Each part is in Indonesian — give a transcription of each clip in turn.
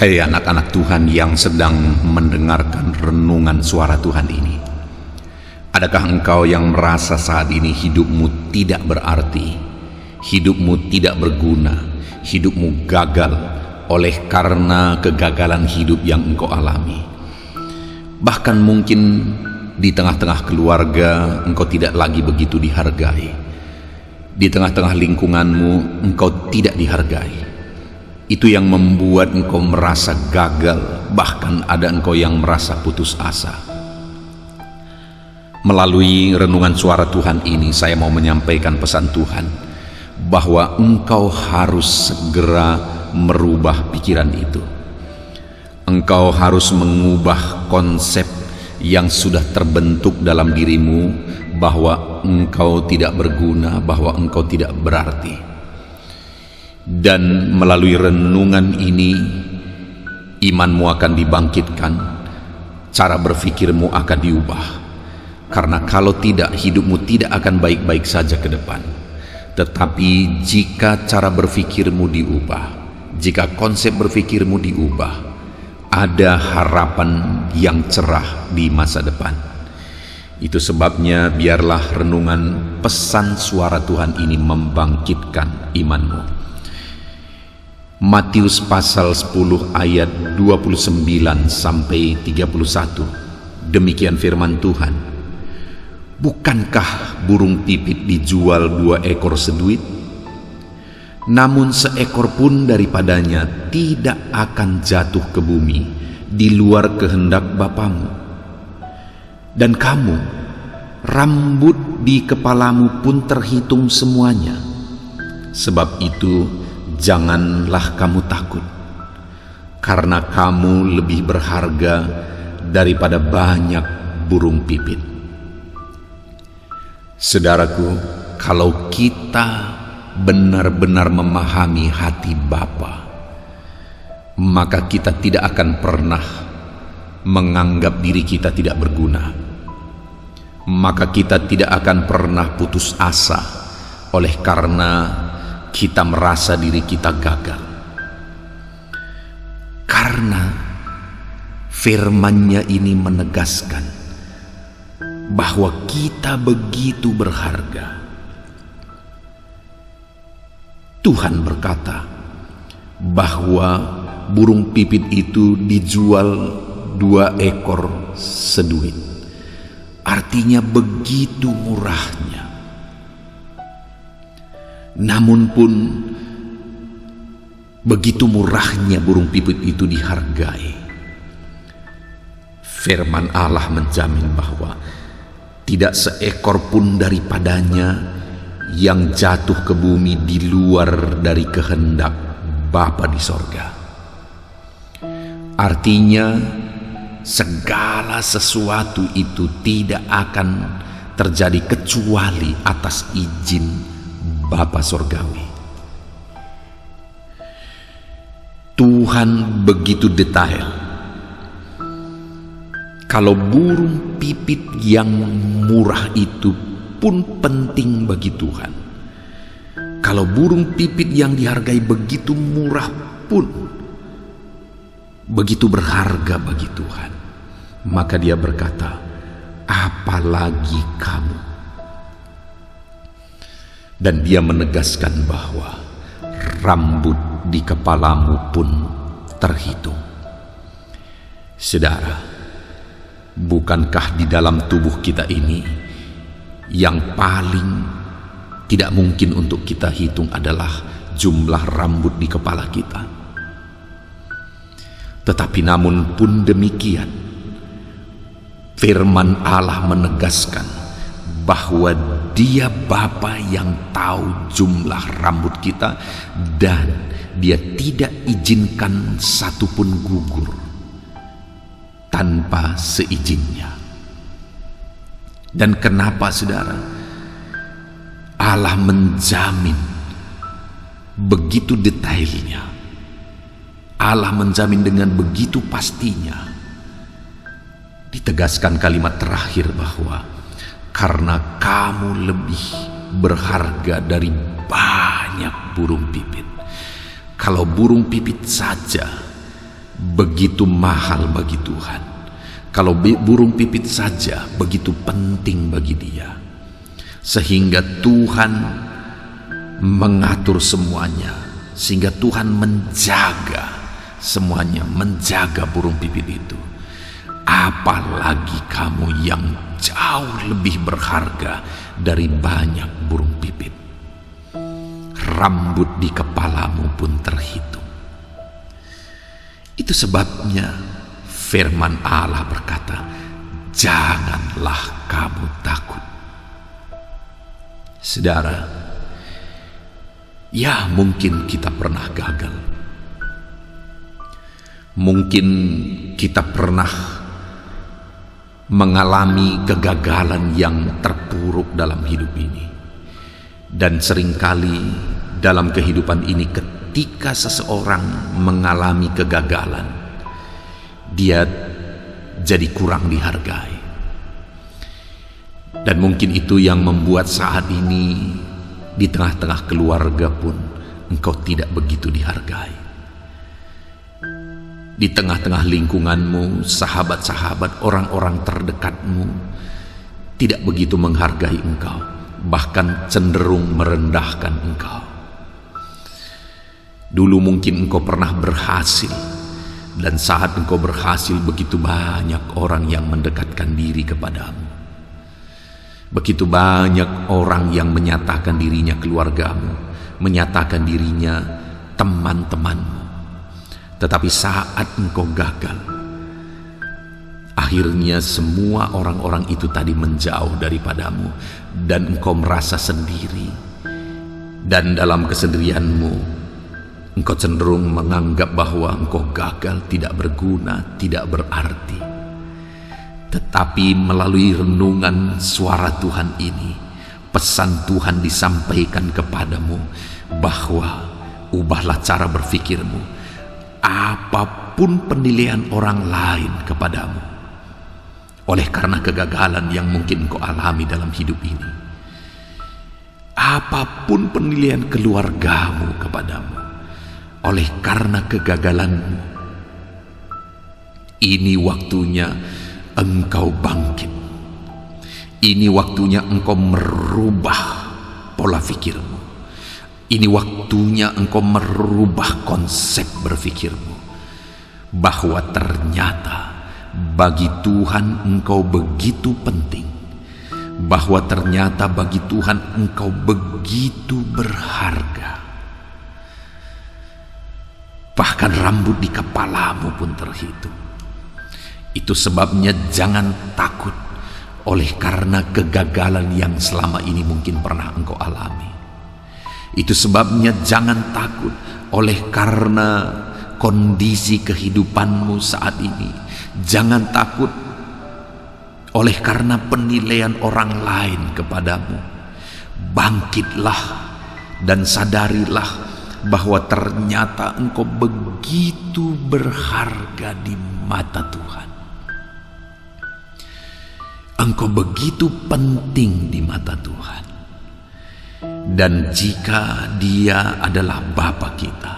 Hai anak-anak Tuhan yang sedang mendengarkan renungan suara Tuhan ini. Adakah engkau yang merasa saat ini hidupmu tidak berarti, hidupmu tidak berguna, hidupmu gagal oleh karena kegagalan hidup yang engkau alami? Bahkan mungkin di tengah-tengah keluarga engkau tidak lagi begitu dihargai. Di tengah-tengah lingkunganmu engkau tidak dihargai. Itu yang membuat engkau merasa gagal, bahkan ada engkau yang merasa putus asa. Melalui renungan suara Tuhan ini, saya mau menyampaikan pesan Tuhan bahwa engkau harus segera merubah pikiran itu. Engkau harus mengubah konsep yang sudah terbentuk dalam dirimu bahwa engkau tidak berguna, bahwa engkau tidak berarti. Dan melalui renungan ini, imanmu akan dibangkitkan, cara berpikirmu akan diubah. Karena kalau tidak, hidupmu tidak akan baik-baik saja ke depan. Tetapi jika cara berpikirmu diubah, jika konsep berpikirmu diubah, ada harapan yang cerah di masa depan. Itu sebabnya biarlah renungan pesan suara Tuhan ini membangkitkan imanmu. Matius pasal 10 ayat 29 sampai 31. Demikian firman Tuhan. Bukankah burung pipit dijual 2 ekor seduit? Namun seekor pun daripadanya tidak akan jatuh ke bumi di luar kehendak Bapamu. Dan kamu, rambut di kepalamu pun terhitung semuanya. Sebab itu janganlah kamu takut, karena kamu lebih berharga daripada banyak burung pipit. Saudaraku, kalau kita benar-benar memahami hati Bapa, maka kita tidak akan pernah menganggap diri kita tidak berguna. Maka kita tidak akan pernah putus asa oleh karena kita merasa diri kita gagal. Karena firman-Nya ini menegaskan bahwa kita begitu berharga. Tuhan berkata bahwa burung pipit itu dijual 2 ekor seduit. Artinya begitu murahnya. Namun pun begitu murahnya burung pipit itu dihargai. Firman Allah menjamin bahwa tidak seekor pun daripadanya yang jatuh ke bumi di luar dari kehendak Bapa di sorga. Artinya segala sesuatu itu tidak akan terjadi kecuali atas izin Bapa Sorgawi. Tuhan begitu detail. Kalau burung pipit yang murah itu pun penting bagi Tuhan. Kalau burung pipit yang dihargai begitu murah pun begitu berharga bagi Tuhan, maka Dia berkata, apalagi kamu. Dan Dia menegaskan bahwa rambut di kepalamu pun terhitung. Saudara, bukankah di dalam tubuh kita ini yang paling tidak mungkin untuk kita hitung adalah jumlah rambut di kepala kita? Tetapi namun pun demikian, firman Allah menegaskan bahwa Dia Bapa yang tahu jumlah rambut kita, dan Dia tidak izinkan satupun gugur tanpa seizinnya. Dan kenapa saudara? Allah menjamin begitu detailnya. Allah menjamin dengan begitu pastinya. Ditegaskan kalimat terakhir bahwa karena kamu lebih berharga dari banyak burung pipit. Kalau burung pipit saja begitu mahal bagi Tuhan. Kalau burung pipit saja begitu penting bagi Dia, sehingga Tuhan mengatur semuanya, sehingga Tuhan menjaga semuanya, menjaga burung pipit itu. Apalagi kamu yang jauh lebih berharga dari banyak burung pipit. Rambut di kepalamu pun terhitung. Itu sebabnya firman Allah berkata, janganlah kamu takut. Saudara, ya mungkin kita pernah gagal. Mungkin kita pernah mengalami kegagalan yang terpuruk dalam hidup ini. Dan seringkali dalam kehidupan ini ketika seseorang mengalami kegagalan, dia jadi kurang dihargai. Dan mungkin itu yang membuat saat ini di tengah-tengah keluarga pun engkau tidak begitu dihargai. Di tengah-tengah lingkunganmu, sahabat-sahabat, orang-orang terdekatmu tidak begitu menghargai engkau, bahkan cenderung merendahkan engkau. Dulu mungkin engkau pernah berhasil, dan saat engkau berhasil begitu banyak orang yang mendekatkan diri kepadamu. Begitu banyak orang yang menyatakan dirinya keluargamu, menyatakan dirinya teman-temanmu. Tetapi saat engkau gagal, akhirnya semua orang-orang itu tadi menjauh daripadamu, dan engkau merasa sendiri. Dan dalam kesendirianmu, engkau cenderung menganggap bahwa engkau gagal, tidak berguna, tidak berarti. Tetapi melalui renungan suara Tuhan ini, pesan Tuhan disampaikan kepadamu bahwa ubahlah cara berpikirmu. Apapun penilaian orang lain kepadamu, oleh karena kegagalan yang mungkin engkau alami dalam hidup ini, apapun penilaian keluargamu kepadamu, oleh karena kegagalanmu, ini waktunya engkau bangkit. Ini waktunya engkau merubah pola pikirmu. Ini waktunya engkau merubah konsep berpikirmu, bahwa ternyata bagi Tuhan engkau begitu penting, bahwa ternyata bagi Tuhan engkau begitu berharga. Bahkan rambut di kepalamu pun terhitung. Itu sebabnya jangan takut oleh karena kegagalan yang selama ini mungkin pernah engkau alami. Itu sebabnya jangan takut oleh karena kondisi kehidupanmu saat ini. Jangan takut oleh karena penilaian orang lain kepadamu. Bangkitlah dan sadarilah bahwa ternyata engkau begitu berharga di mata Tuhan. Engkau begitu penting di mata Tuhan. Dan jika Dia adalah Bapa kita,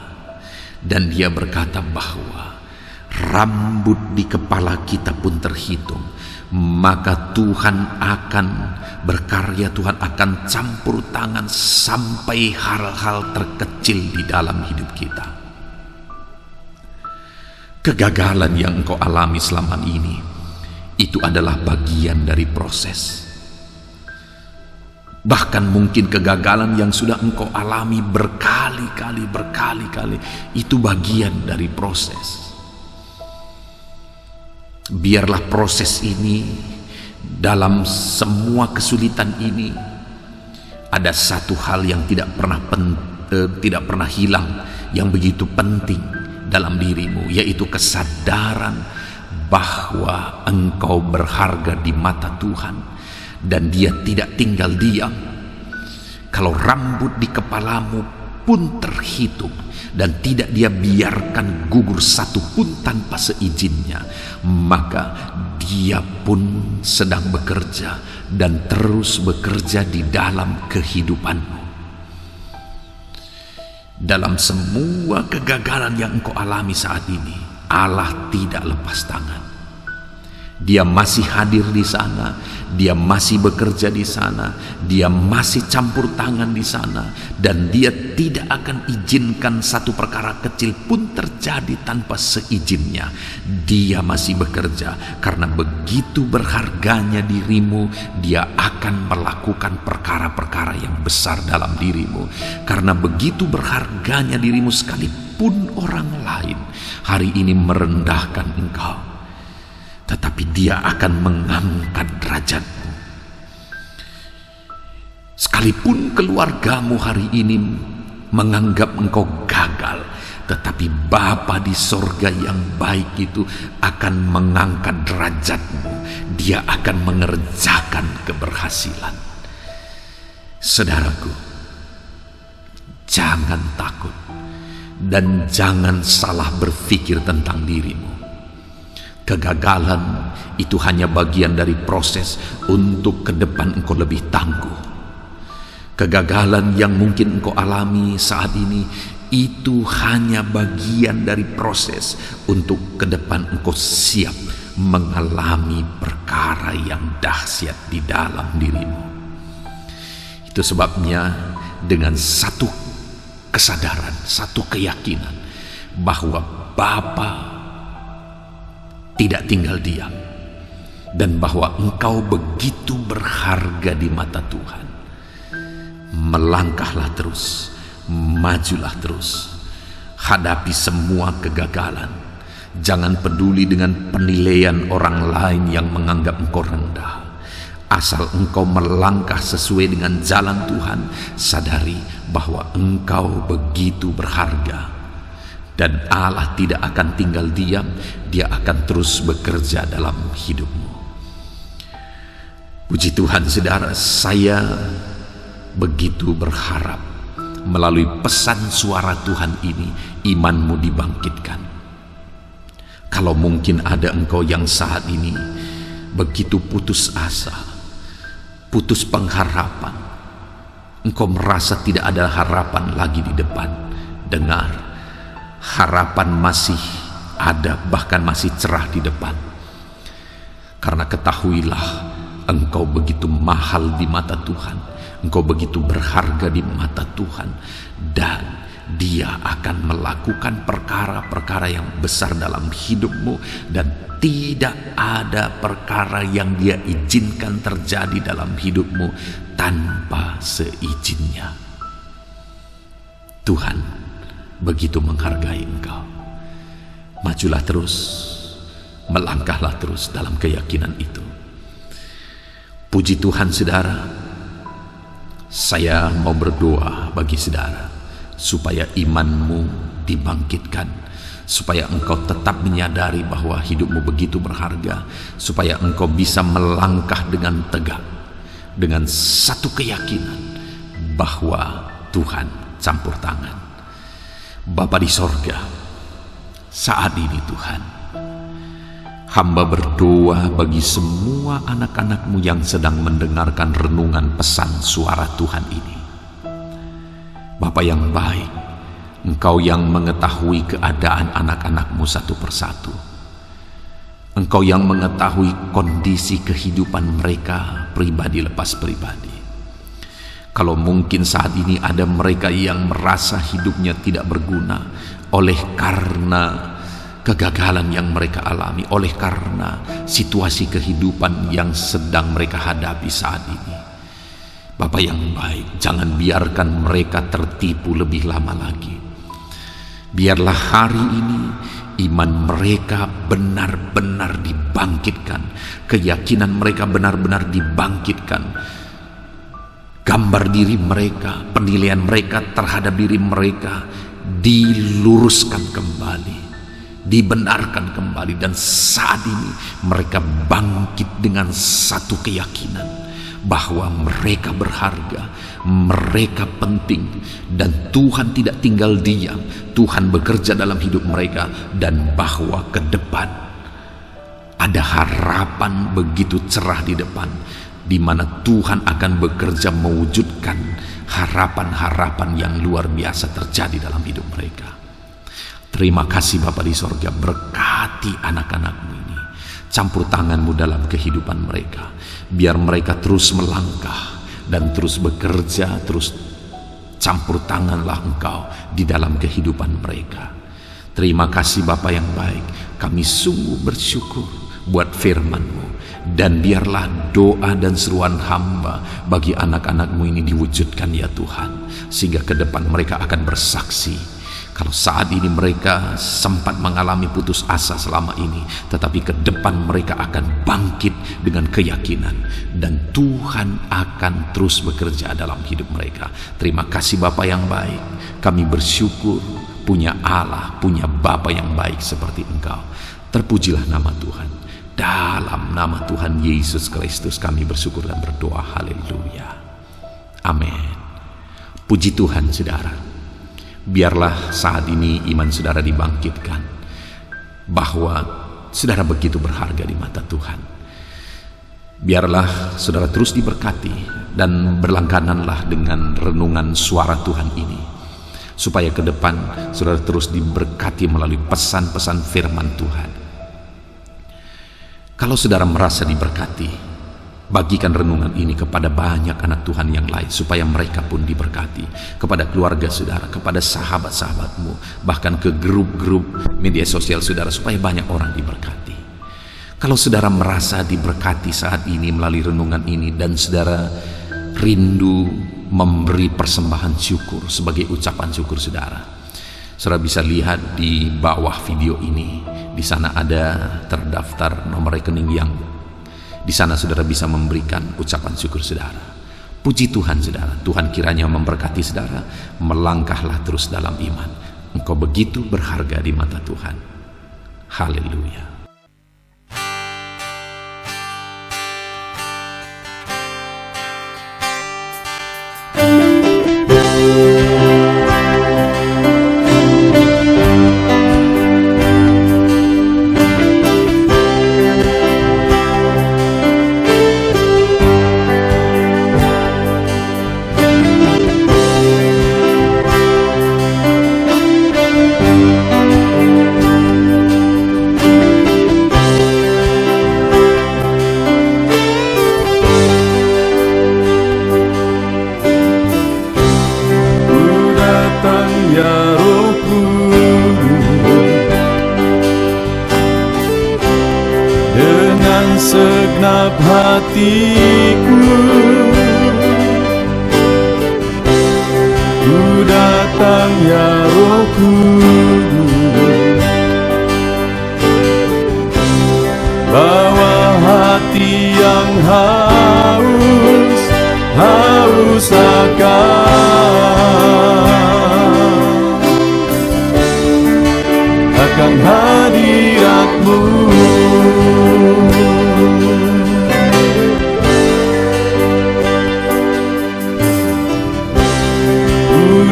dan Dia berkata bahwa rambut di kepala kita pun terhitung, maka Tuhan akan berkarya, Tuhan akan campur tangan sampai hal-hal terkecil di dalam hidup kita. Kegagalan yang engkau alami selama ini, itu adalah bagian dari proses. Bahkan mungkin kegagalan yang sudah engkau alami berkali-kali, itu bagian dari proses. Biarlah proses ini, dalam semua kesulitan ini, ada satu hal yang tidak pernah hilang, yang begitu penting dalam dirimu, yaitu kesadaran bahwa engkau berharga di mata Tuhan. Dan Dia tidak tinggal diam. Kalau rambut di kepalamu pun terhitung, dan tidak Dia biarkan gugur satu pun tanpa seizinnya, maka Dia pun sedang bekerja dan terus bekerja di dalam kehidupanmu. Dalam semua kegagalan yang engkau alami saat ini, Allah tidak lepas tangan. Dia masih hadir di sana, dia masih bekerja di sana, dia masih campur tangan di sana, dan dia tidak akan izinkan satu perkara kecil pun terjadi tanpa seizinnya. Dia masih bekerja karena begitu berharganya dirimu. Dia akan melakukan perkara-perkara yang besar dalam dirimu, karena begitu berharganya dirimu. Sekalipun orang lain hari ini merendahkan engkau, tetapi dia akan mengangkat derajatmu. Sekalipun keluargamu hari ini menganggap engkau gagal, tetapi Bapa di sorga yang baik itu akan mengangkat derajatmu. Dia akan mengerjakan keberhasilan. Saudaraku, jangan takut dan jangan salah berpikir tentang dirimu. Kegagalan itu hanya bagian dari proses untuk ke depan engkau lebih tangguh. Kegagalan yang mungkin engkau alami saat ini itu hanya bagian dari proses untuk ke depan engkau siap mengalami perkara yang dahsyat di dalam dirimu. Itu sebabnya dengan satu kesadaran, satu keyakinan bahwa Bapa tidak tinggal diam, dan bahwa engkau begitu berharga di mata Tuhan, melangkahlah terus, majulah terus, hadapi semua kegagalan. Jangan peduli dengan penilaian orang lain yang menganggap engkau rendah. Asal engkau melangkah sesuai dengan jalan Tuhan, sadari bahwa engkau begitu berharga. Dan Allah tidak akan tinggal diam, Dia akan terus bekerja dalam hidupmu. Puji Tuhan saudara, saya begitu berharap melalui pesan suara Tuhan ini imanmu dibangkitkan. Kalau mungkin ada engkau yang saat ini begitu putus asa, putus pengharapan, engkau merasa tidak ada harapan lagi di depan, dengar, harapan masih ada, bahkan masih cerah di depan. Karena ketahuilah, engkau begitu mahal di mata Tuhan, engkau begitu berharga di mata Tuhan, dan Dia akan melakukan perkara-perkara yang besar dalam hidupmu, dan tidak ada perkara yang Dia izinkan terjadi dalam hidupmu tanpa seizinnya. Tuhan begitu menghargai engkau. Majulah terus, melangkahlah terus dalam keyakinan itu. Puji Tuhan saudara, saya mau berdoa bagi saudara supaya imanmu dibangkitkan, supaya engkau tetap menyadari bahwa hidupmu begitu berharga, supaya engkau bisa melangkah dengan tegak, dengan satu keyakinan bahwa Tuhan campur tangan. Bapa di sorga, saat ini Tuhan, hamba berdoa bagi semua anak-anak-Mu yang sedang mendengarkan renungan pesan suara Tuhan ini. Bapa yang baik, Engkau yang mengetahui keadaan anak-anak-Mu satu persatu. Engkau yang mengetahui kondisi kehidupan mereka pribadi lepas pribadi. Kalau mungkin saat ini ada mereka yang merasa hidupnya tidak berguna oleh karena kegagalan yang mereka alami, oleh karena situasi kehidupan yang sedang mereka hadapi saat ini. Bapa yang baik, jangan biarkan mereka tertipu lebih lama lagi. Biarlah hari ini iman mereka benar-benar dibangkitkan, keyakinan mereka benar-benar dibangkitkan. Gambar diri mereka, penilaian mereka terhadap diri mereka diluruskan kembali, dibenarkan kembali, dan saat ini mereka bangkit dengan satu keyakinan bahwa mereka berharga, mereka penting, dan Tuhan tidak tinggal diam. Tuhan bekerja dalam hidup mereka, dan bahwa ke depan ada harapan begitu cerah di depan, di mana Tuhan akan bekerja mewujudkan harapan-harapan yang luar biasa terjadi dalam hidup mereka. Terima kasih Bapa di sorga, berkati anak-anak-Mu ini. Campur tangan-Mu dalam kehidupan mereka. Biar mereka terus melangkah dan terus bekerja, terus campur tanganlah Engkau di dalam kehidupan mereka. Terima kasih Bapa yang baik, kami sungguh bersyukur buat firman-Mu. Dan biarlah doa dan seruan hamba bagi anak-anak-Mu ini diwujudkan ya Tuhan, sehingga ke depan mereka akan bersaksi. Kalau saat ini mereka sempat mengalami putus asa selama ini, tetapi ke depan mereka akan bangkit dengan keyakinan, dan Tuhan akan terus bekerja dalam hidup mereka. Terima kasih Bapa yang baik, kami bersyukur punya Allah, punya Bapa yang baik seperti Engkau. Terpujilah nama Tuhan. Dalam nama Tuhan Yesus Kristus kami bersyukur dan berdoa. Haleluya. Amin. Puji Tuhan saudara. Biarlah saat ini iman saudara dibangkitkan, bahwa saudara begitu berharga di mata Tuhan. Biarlah saudara terus diberkati dan berlanggananlah dengan renungan suara Tuhan ini, supaya ke depan saudara terus diberkati melalui pesan-pesan firman Tuhan. Kalau saudara merasa diberkati, bagikan renungan ini kepada banyak anak Tuhan yang lain, supaya mereka pun diberkati. Kepada keluarga saudara, kepada sahabat-sahabatmu, bahkan ke grup-grup media sosial saudara, supaya banyak orang diberkati. Kalau saudara merasa diberkati saat ini melalui renungan ini, dan saudara rindu memberi persembahan syukur sebagai ucapan syukur saudara bisa lihat di bawah video ini. Di sana ada terdaftar nomor rekening yang di sana saudara bisa memberikan ucapan syukur saudara. Puji Tuhan saudara, Tuhan kiranya memberkati saudara, melangkahlah terus dalam iman. Engkau begitu berharga di mata Tuhan. Haleluya. Segenap hatiku ku datang ya Roh Kudus, bawa hati yang haus akan hadirat-Mu.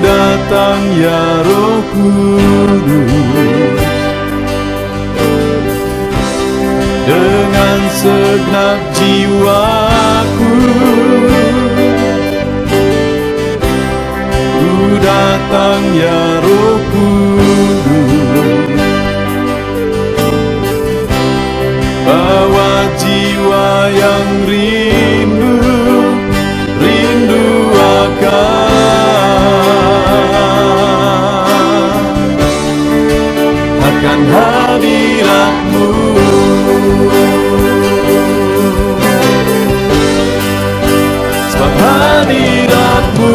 Datang ya Roh Kudus, dengan segenap jiwaku ku datang ya Roh Kudus, bawa jiwa yang rindu akan hadirat-Mu. Sebab hadirat-Mu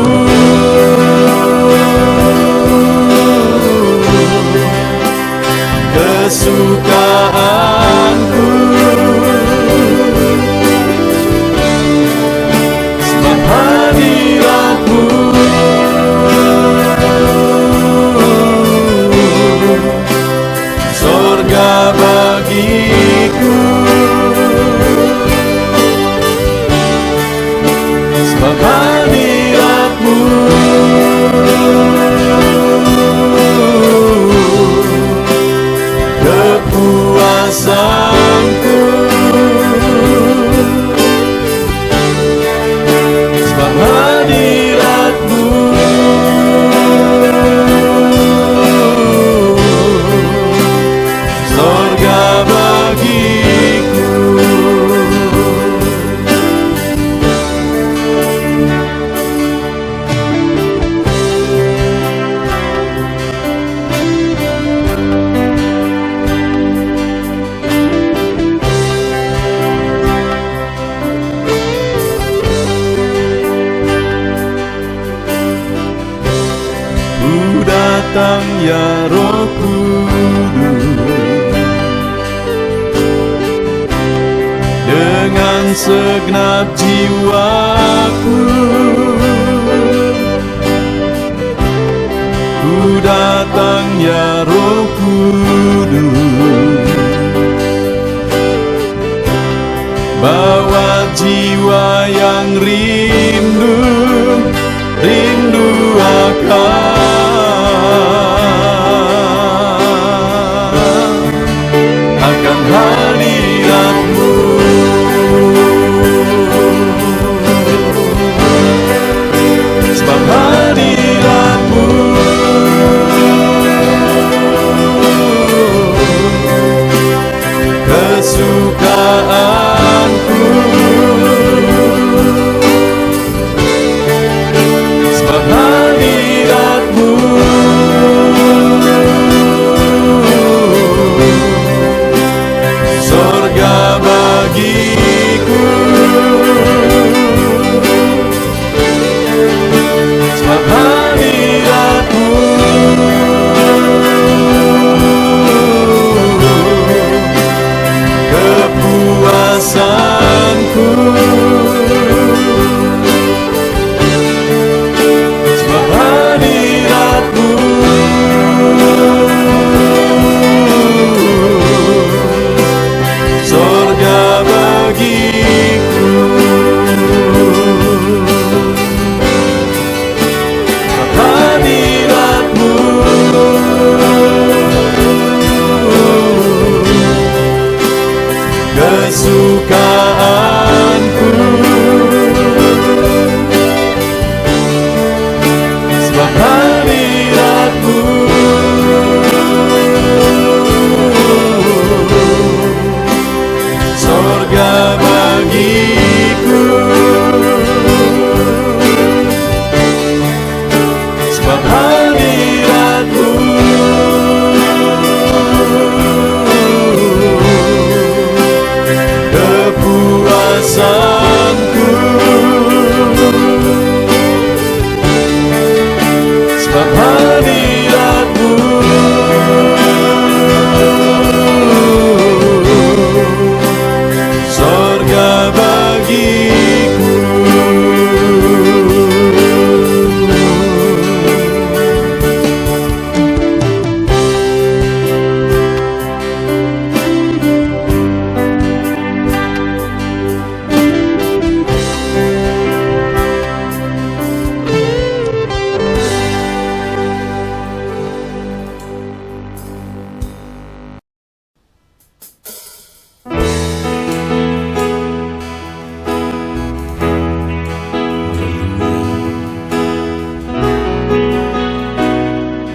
kesukaanku, sebab hadirat-Mu sorga bagiku, sebab hadirat-Mu kepuasanku, sebab hadirat-Mu ya Roh Kudus, dengan segenap jiwaku ku datang ya Roh Kudus, bawa jiwa yang rindu akan hadirat-Mu. Sebab hadirat-Mu kesukaanku, sebab hadirat-Mu sorga bagiku, sebab hadirat-Mu kepuasanku, sebab hadirat-Mu sorga bagiku, sebab hadirat-Mu kesukaanku, sebab hadirat-Mu sorga bagiku, sebab hadirat-Mu kepuasanku, sebab hadirat-Mu sorga bagiku.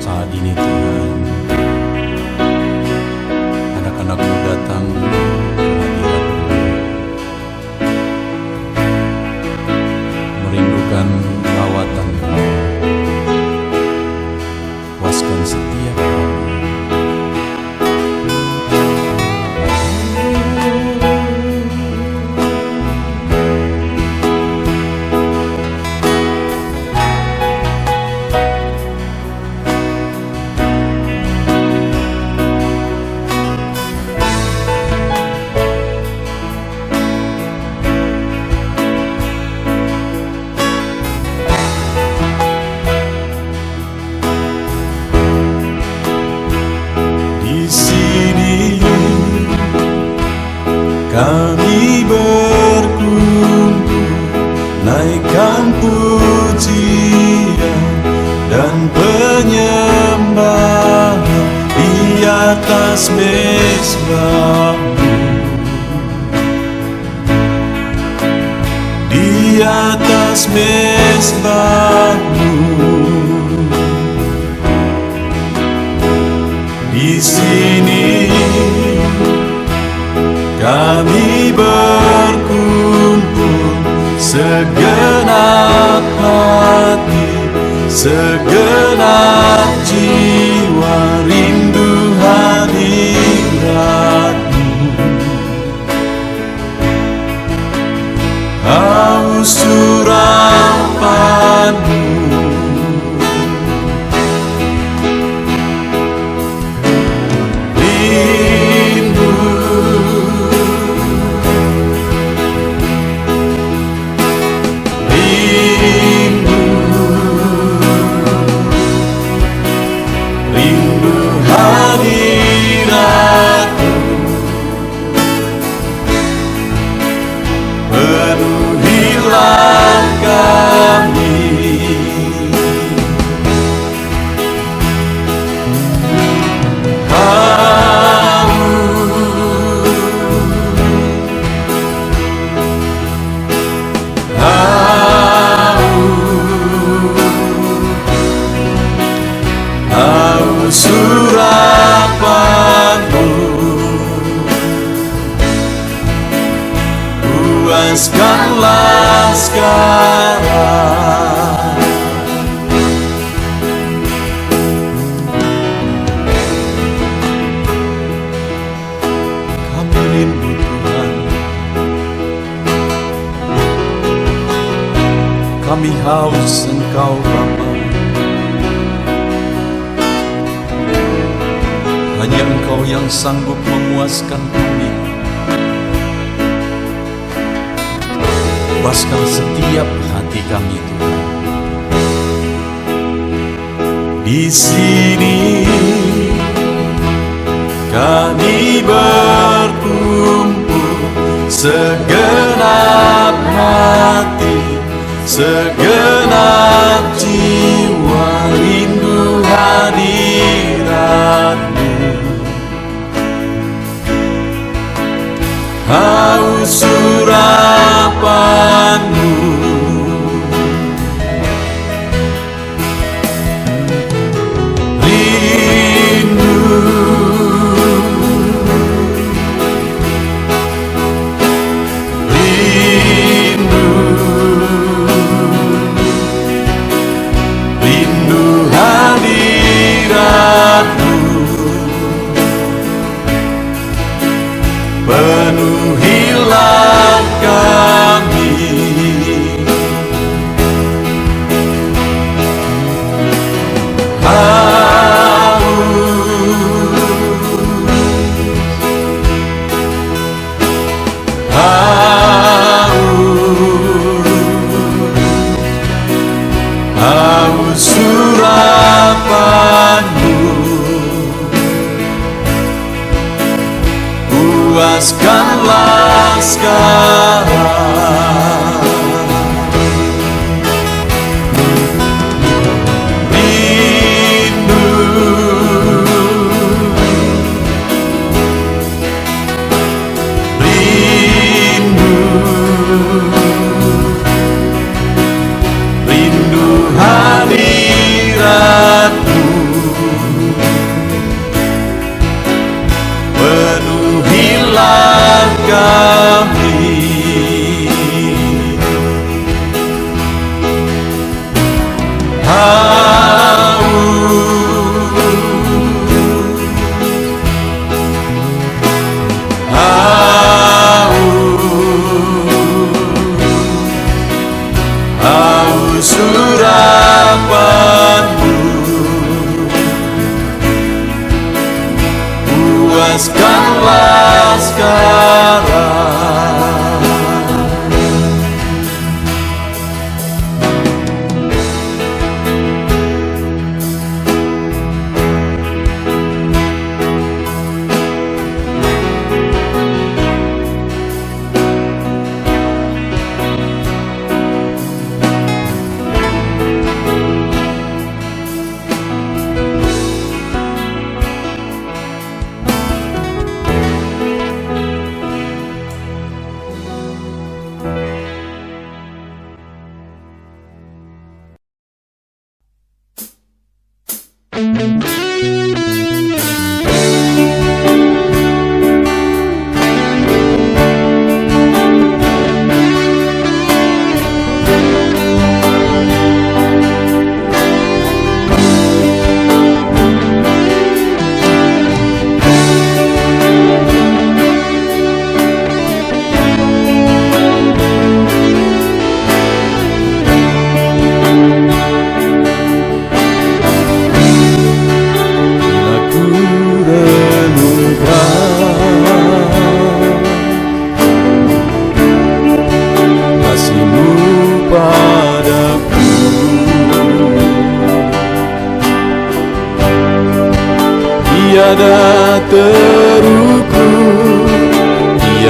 Saat ini Tuhan, anak-anak-Mu datang ke hadirat-Mu, merindukan lawatan-Mu, puaskan setiap kami. Di sini kami berkumpul, naikkan pujian dan penyembahan di atas mezbah-Mu, di atas mezbah-Mu. Di sini kami berkumpul, segenap hati, segenap jiwa rindu hadirat-Mu, haus surapan-Mu, rindu, rindu, rindu hadirat-Mu, penuhilah kami. Surapan-Mu, puaskanlah sekarang. Kami rindu Tuhan, kami haus Engkau Bapa. Hanya Engkau yang sanggup memuaskan kami. Puaskan setiap hati kami Tuhan. Di sini kami berkumpul, segenap hati, segenap jiwa, rindu hadirat-Mu. Haus surapan-Mu, rindu, rindu, rindu hadirat-Mu, penuhilah kami. Haus surapan-Mu, puaskanlah sekarang. Rindu, rindu, rindu hadirat-Mu, penuhilah kami. Haus surapan-Mu, puaskanlah sekarang.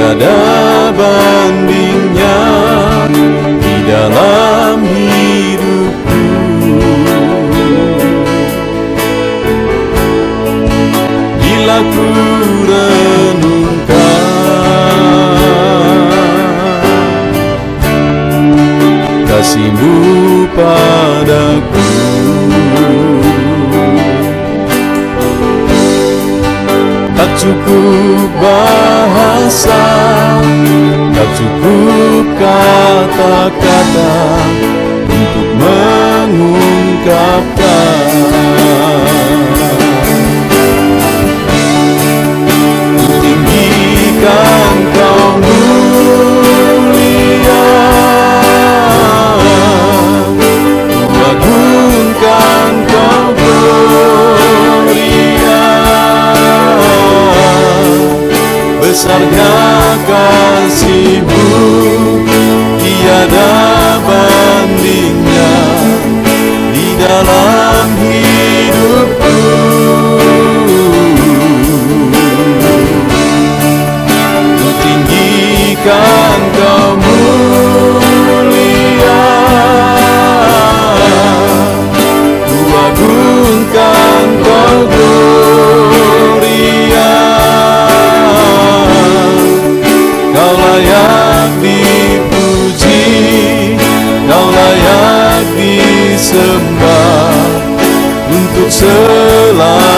tiada bandingnya di dalam hidupku. Bila ku renungkan kasih-Mu padaku, tak cukup bahasa, tak cukup kata-kata untuk mengungkapkan. Tinggikan Kau mulia, agungkan Kau gloria, besarnya kasih-Mu tiada bandingnya di dalam hidupku. Ku tinggikan Kau mulia, ku agungkan Kau gloria, Kau layak dipuji, Kau layak disembah untuk selamanya.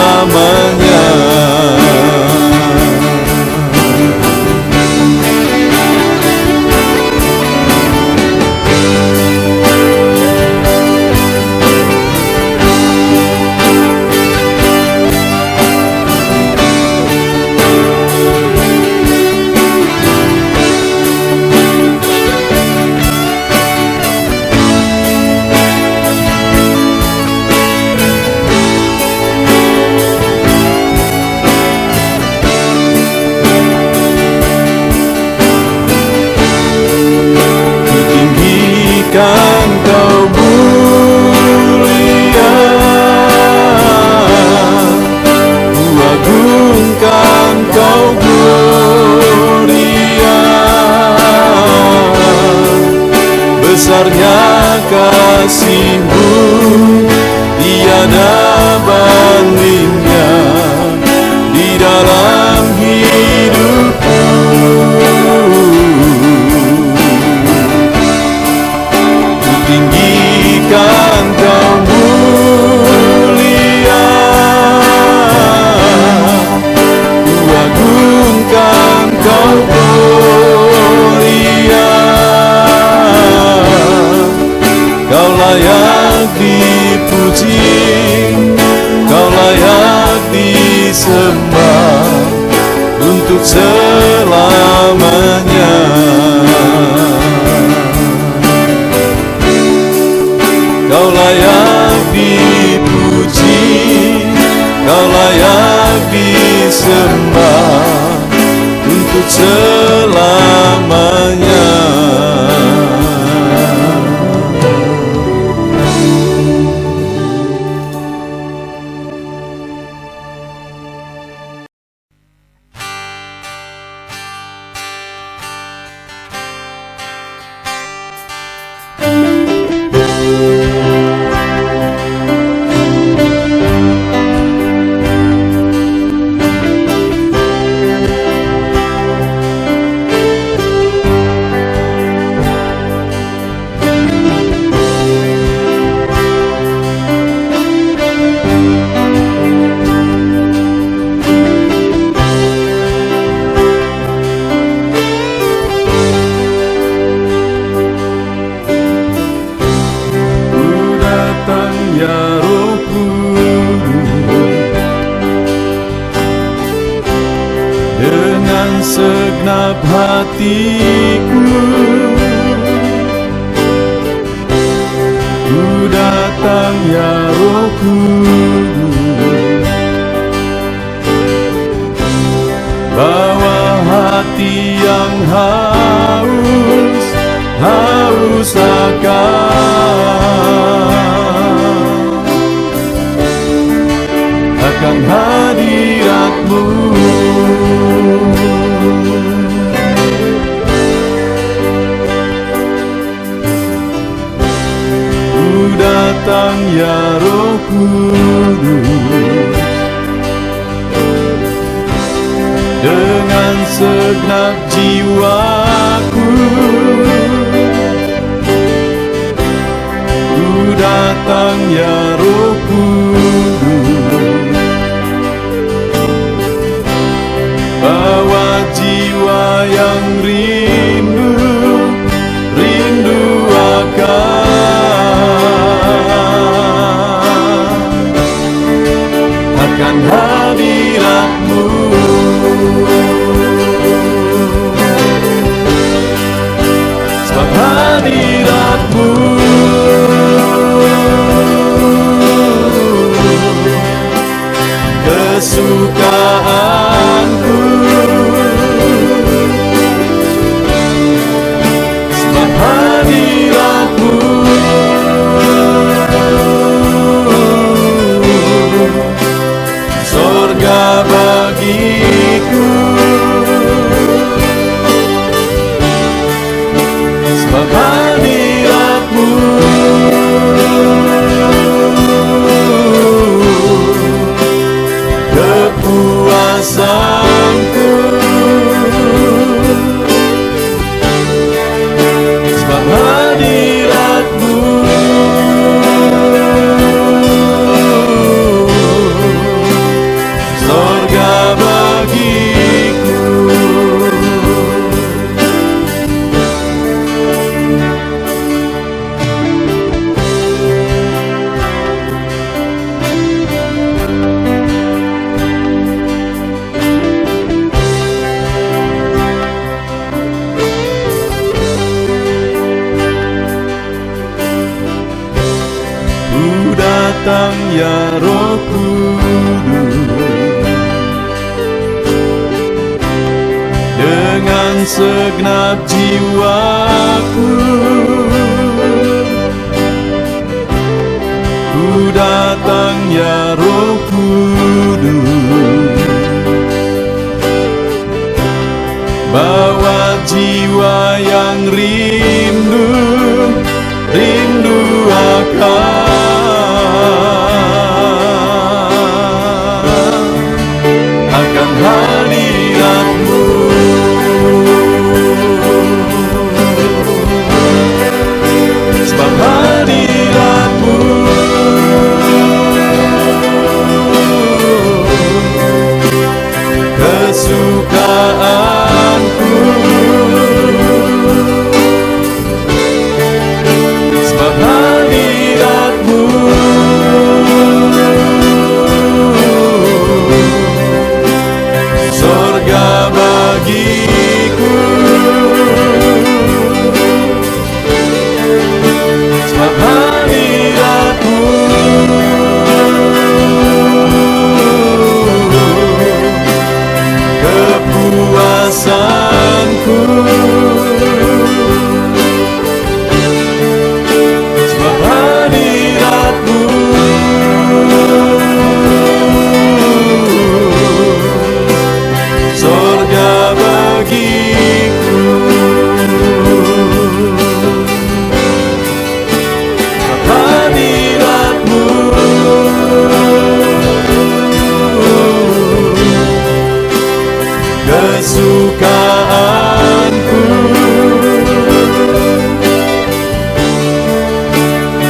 Kan Kau mulia, ku agungkan Kau gloria, besarnya kasih-Mu tiada bandingnya di dalam hidupku. Tinggikan Kau mulia, ku agungkan Kau gloria, Kau layak dipuji, Kau layak disembah untuk selamanya. Kau layak dipuji, Kau layak disembah untuk selamanya. Segenap hatiku ku datang ya Roh Kudus, bawa hati yang haus akan hadirat-Mu. dengan segenap jiwaku. Ku datang ya Roh Kudus, bawa jiwa yang rindu akan hadirat-Mu. Sebab hadirat-Mu kesukaanku. Sebab hadirat-Mu surga bagiku. Sebab hadirat-Mu kepuasanku. Sebab hadirat-Mu surga bagiku. Ku datang ya Roh Kudus, dengan segenap jiwaku. Ku datang ya Roh Kudus, bawa jiwa yang rindu akan hadirat-Mu. Sebab hadirat-Mu kesukaanku. Sebab hadirat-Mu surga bagiku. Sebab hadirat-Mu kepuasanku. Sebab hadirat-Mu surga bagiku. Sebab hadirat-Mu kesukaanku.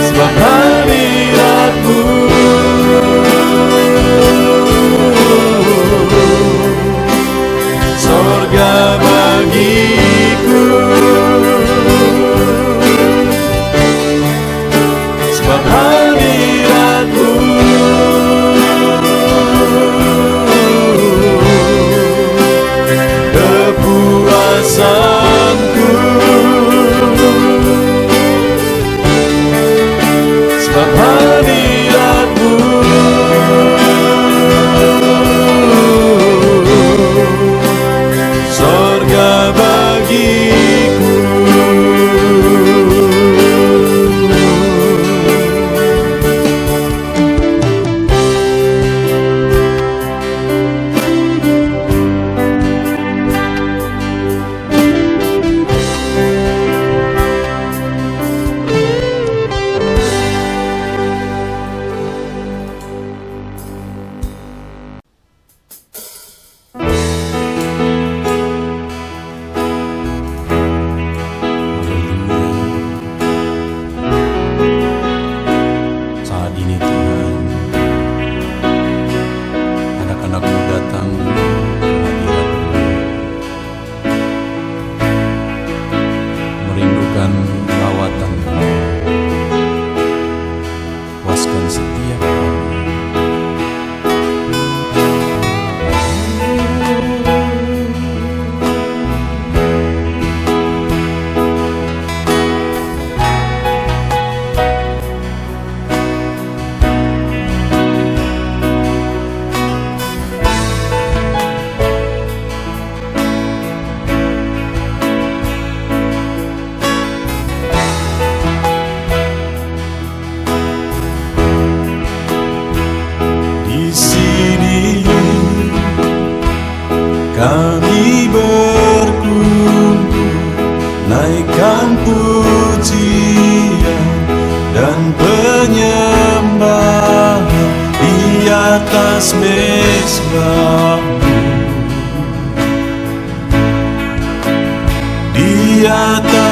Sebab hadirat-Mu surga bagiku. Sebab hadirat-Mu kepuasanku. Sebab hadirat-Mu surga bagiku.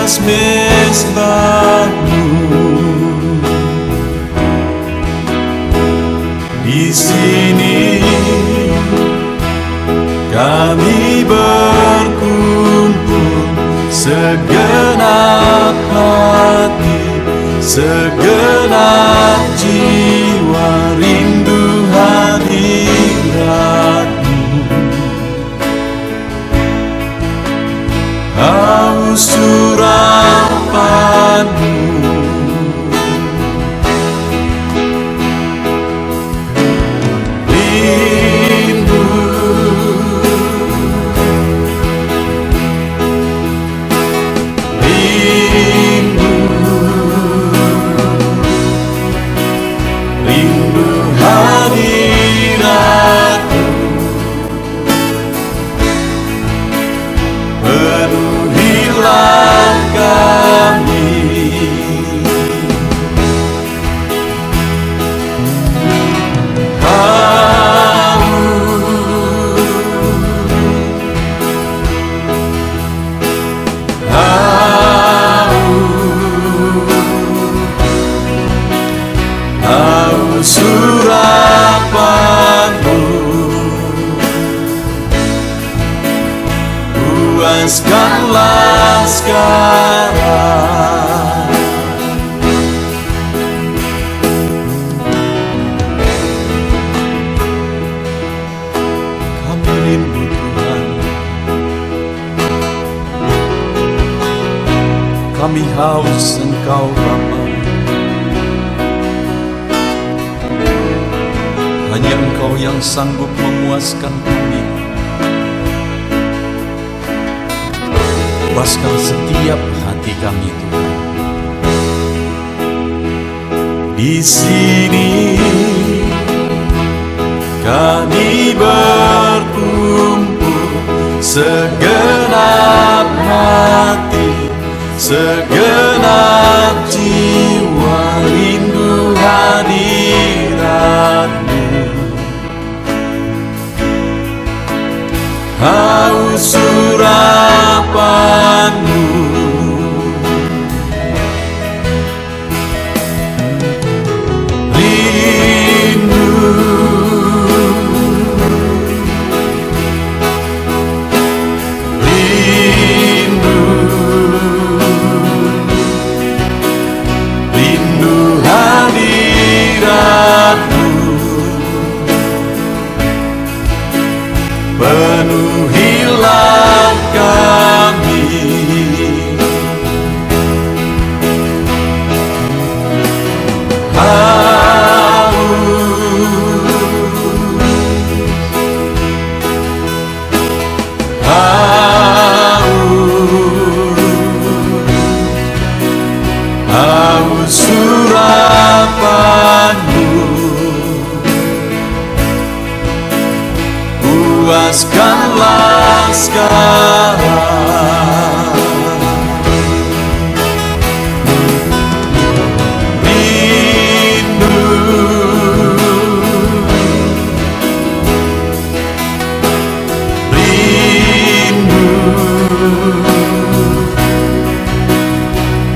atas mezbah-Mu. Di sini kami berkumpul, segenap hati, segenap jiwa, rindu hadirat-Mu. Haus urapan-Mu, penuhilah kami. Haus urapan-Mu, puaskanlah sekarang. Kami rindu Tuhan, kami haus Engkau Bapa. Hanya Engkau yang sanggup memuaskan kami. Puaskan setiap hati kami, Tuhan. Di sini kami berkumpul, segenap hati, segenap jiwa, rindu hadirat-Mu. Haus urapan-Mu, rindu, rindu, rindu hadirat-Mu. Penuhilah kami. Haus urapan-Mu, puaskanlah sekarang. Rindu, rindu,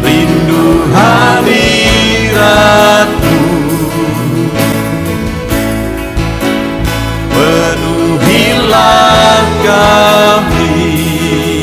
rindu hadirat-Mu. Penuhilah kami.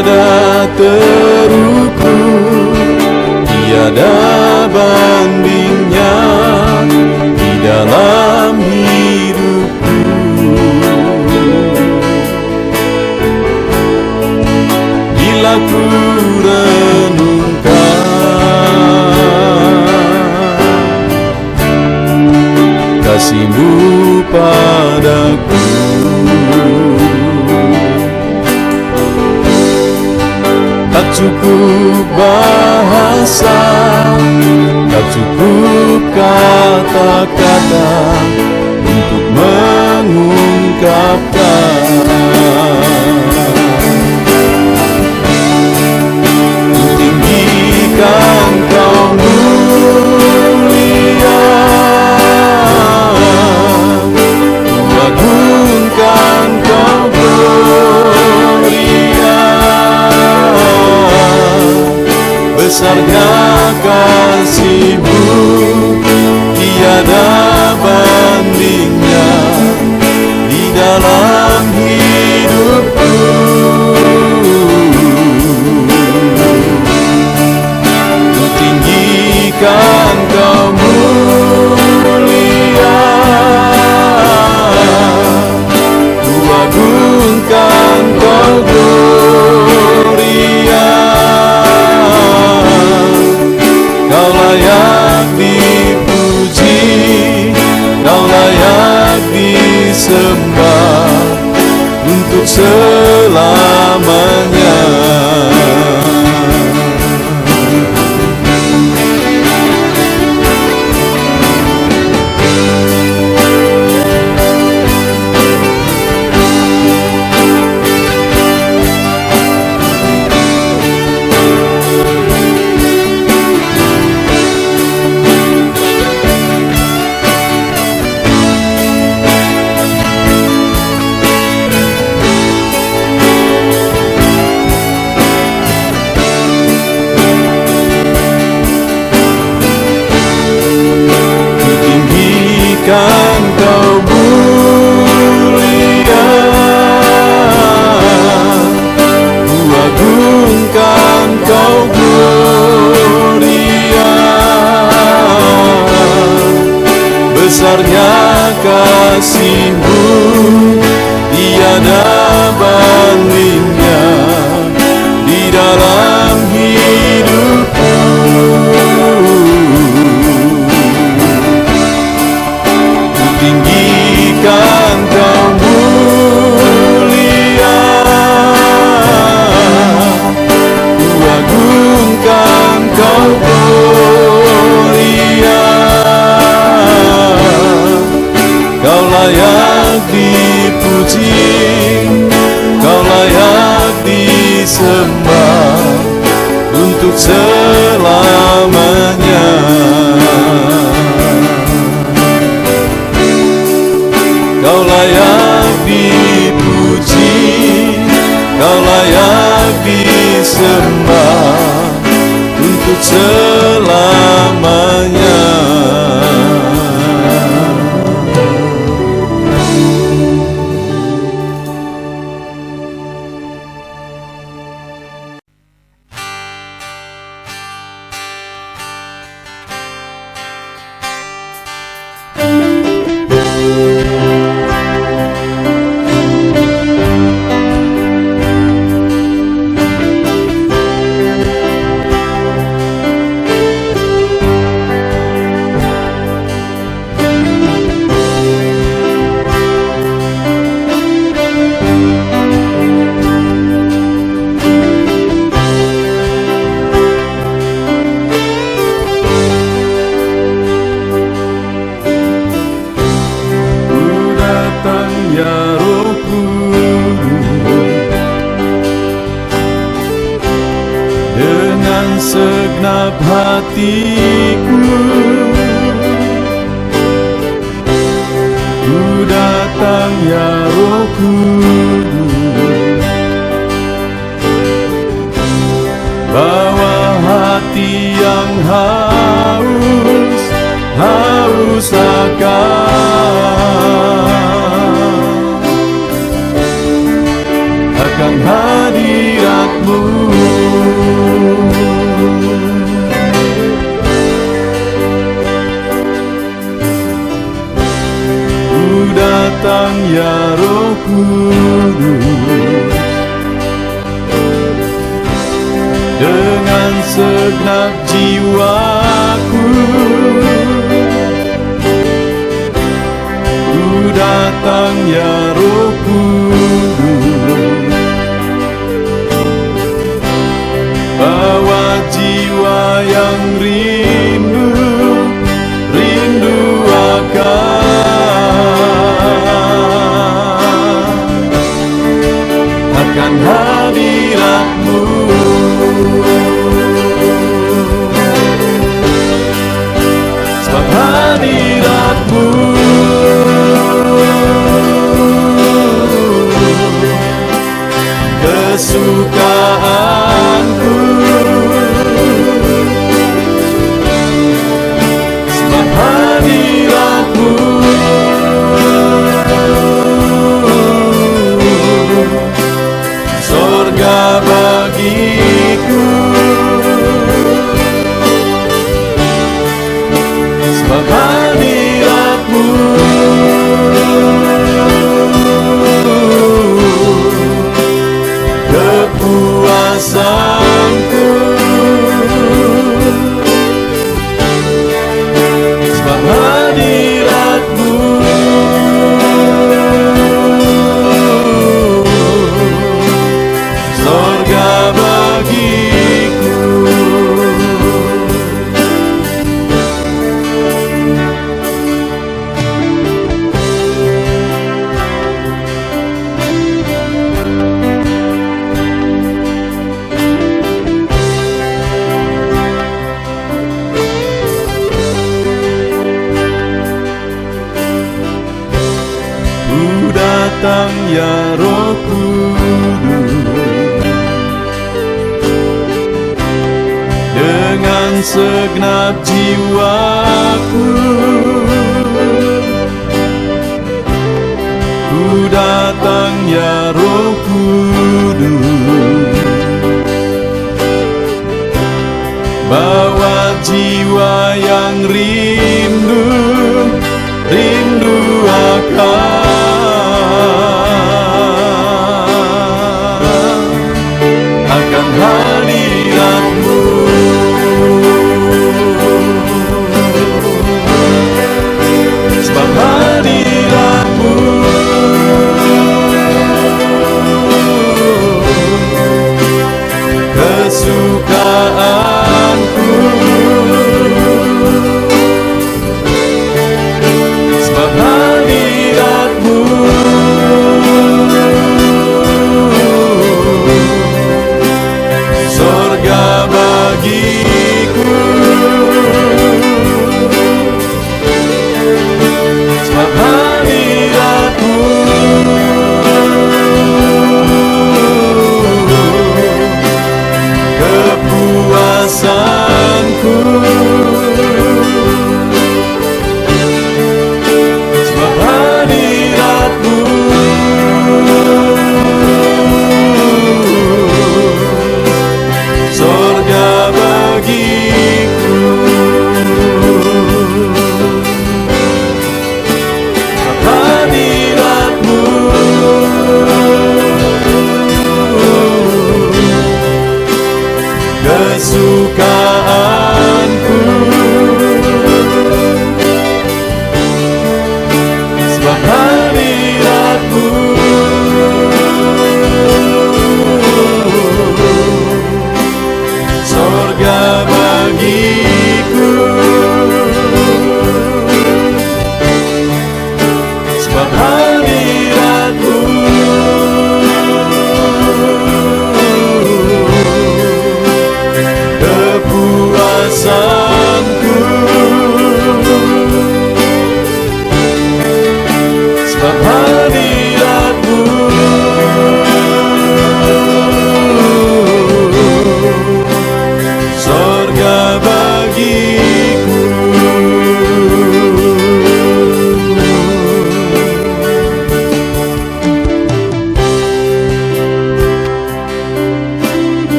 tiada terukur, tiada bandingnya di dalam hidupku. Bila ku renungkan kasih-Mu padaku, tak cukup bahasa, tak cukup kata-kata untuk mengungkapkan. Tinggikan Kau mulia, agungkan Kau gloria, besarnya kasih-Mu, tiada bandingnya di dalam hidupku. Ku tinggikan Kau mulia, ku agungkan Kau gloria, Kau layak dipuji, Kau layak disembah untuk selamanya. Tinggikan Kau mulia, ku agungkan Kau gloria, besarnya kasih-Mu, tiada bandingnya di dalam hidupku. Tinggikan Kau mulia, ku agungkan Kau gloria, Kau layak dipuji, Kau layak disembah untuk selamanya. Kau layak dipuji, Kau layak disembah untuk selamanya. Segenap hatiku ku datang ya Roh Kudus, bawa hati yang haus akan hadirat-Mu ya Roh Kudus, dengan segenap jiwaku ku datang ya Roh Kudus, bawa jiwa yang rindu akan hadirat-Mu. Sebab hadirat-Mu kesukaanku, sebab hadirat-Mu surga bagiku, sebab hadirat-Mu kepuasanku, sebab hadirat-Mu surga bagiku. Ku datang ya Roh Kudus, dengan segenap jiwaku ku datang ya Roh Kudus, bawa jiwa yang rindu akan hadirat-Mu. Sebab hadirat-Mu kesukaanku,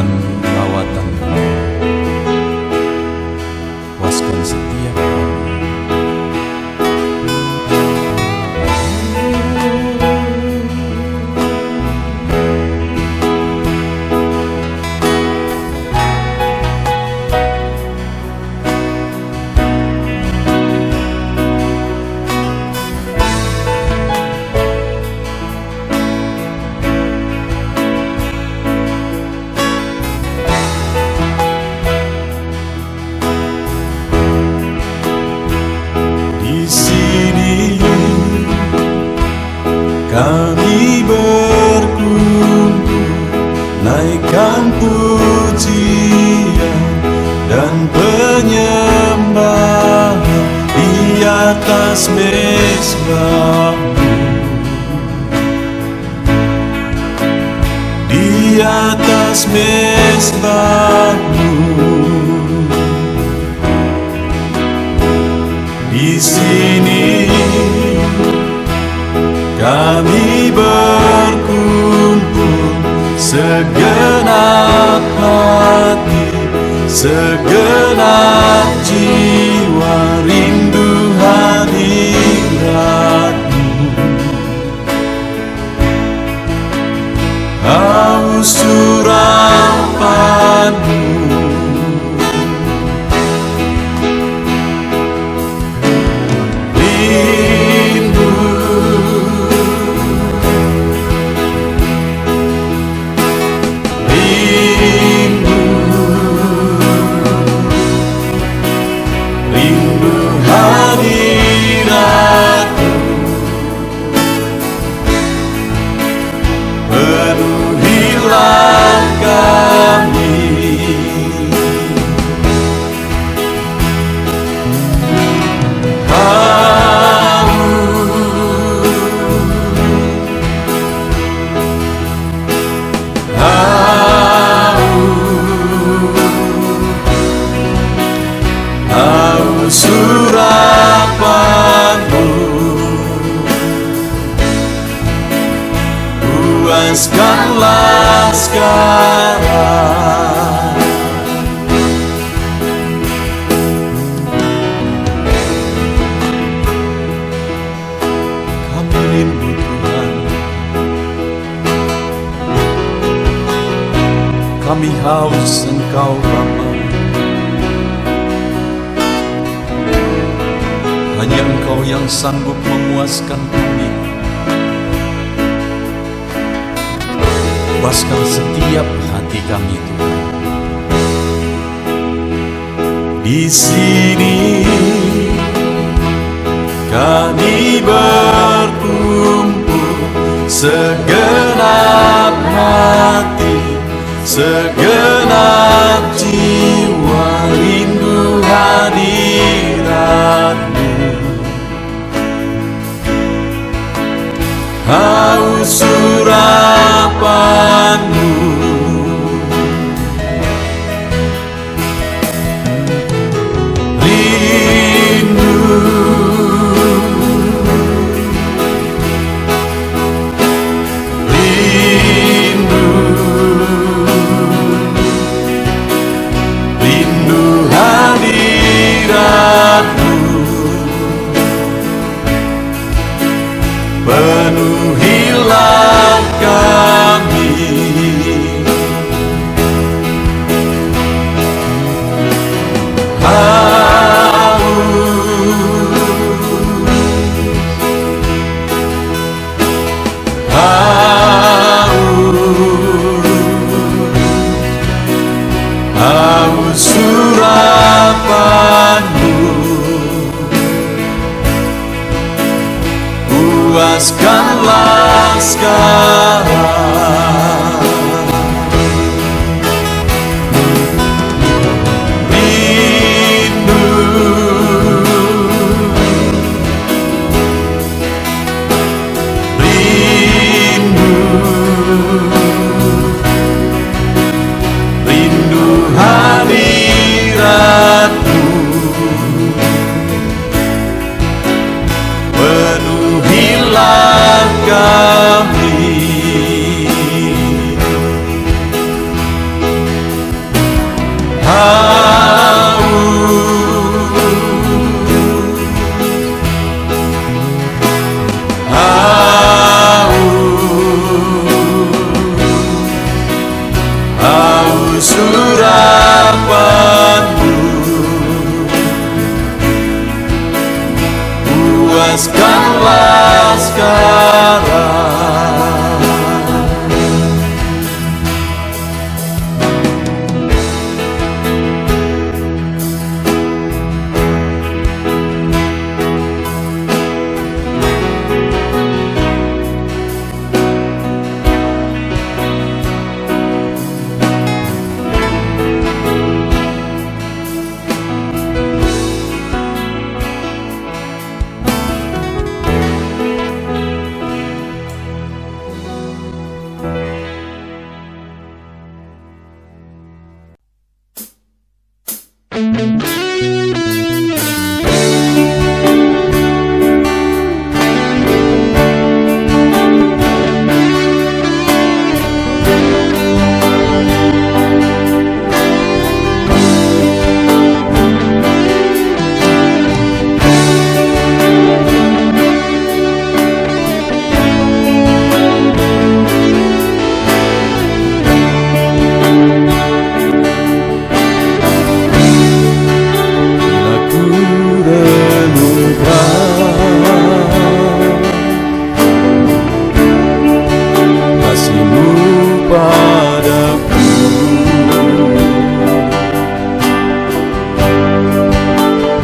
dengan lawatan-Mu. Puaskan setiap kami. Kami berkumpul, naikkan pujian dan penyembahan di atas mezbah-Mu, di atas mezbah-Mu. Di sini kami berkumpul, segenap hati, segenap jiwa, rindu hadirat-Mu. Haus urapan-Mu, surapan-Mu, puaskanlah sekarang. Kami rindu Tuhan, kami haus Engkau Bapa. Hanya Engkau yang sanggup memuaskan kami. Puaskan setiap hati kami, Tuhan. Di sini kami berkumpul, segenap hati, segenap jiwa, rindu hadirat-Mu. Haus urapan-Mu, rindu, rindu, rindu hadirat-Mu. Penuhilah kami, haus surapan-Mu, puaskanlah sekarang. Rindu, rindu, rindu hadirat-Mu. Penuhilah kami.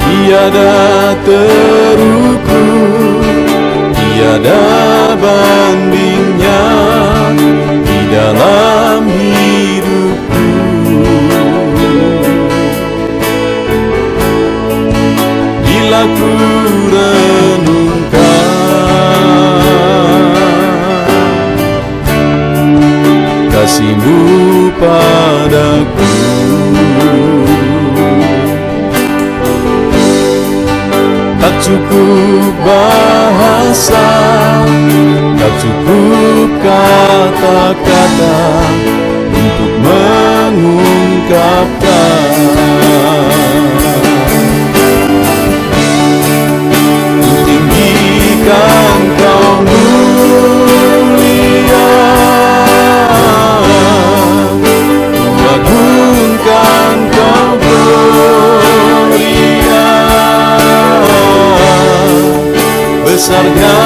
Tiada terukur, tiada bandingnya di dalam hidupku. Bila ku renungkan kasih-Mu padaku, tak cukup bahasa, tak cukup kata-kata untuk mengungkapkan. Tinggikan Kau mulia, agungkan Kau gloria, besarnya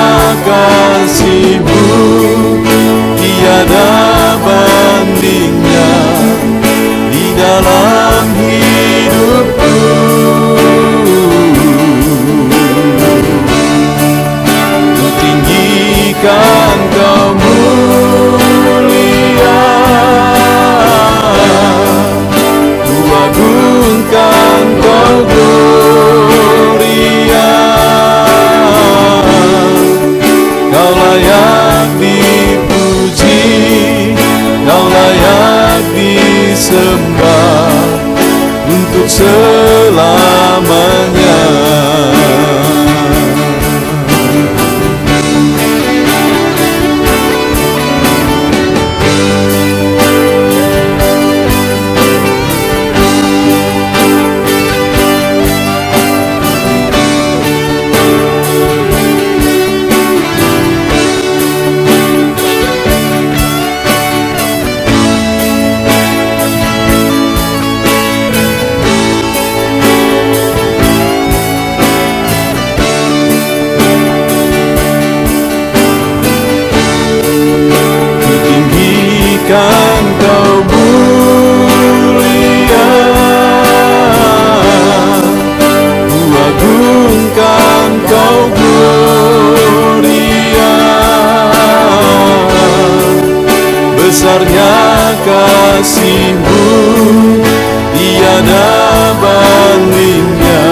kasih-Mu, tiada bandingnya di dalam hidupku. Ku tinggikan Kau mulia, ku agungkan Kau gloria, Kau layak dipuji, Kau layak disembah untuk selamanya. Tinggikan Kau mulia, ku agungkan Kau gloria, besarnya kasih-Mu, tiada bandingnya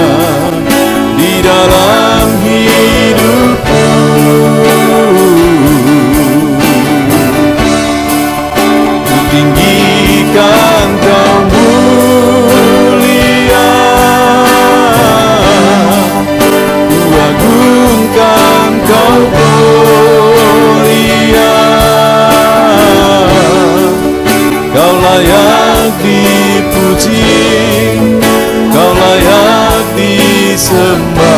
di dalam hidupku. Tinggikan Kau mulia, ku agungkan Kau gloria, Kau layak dipuji, Kau layak disembah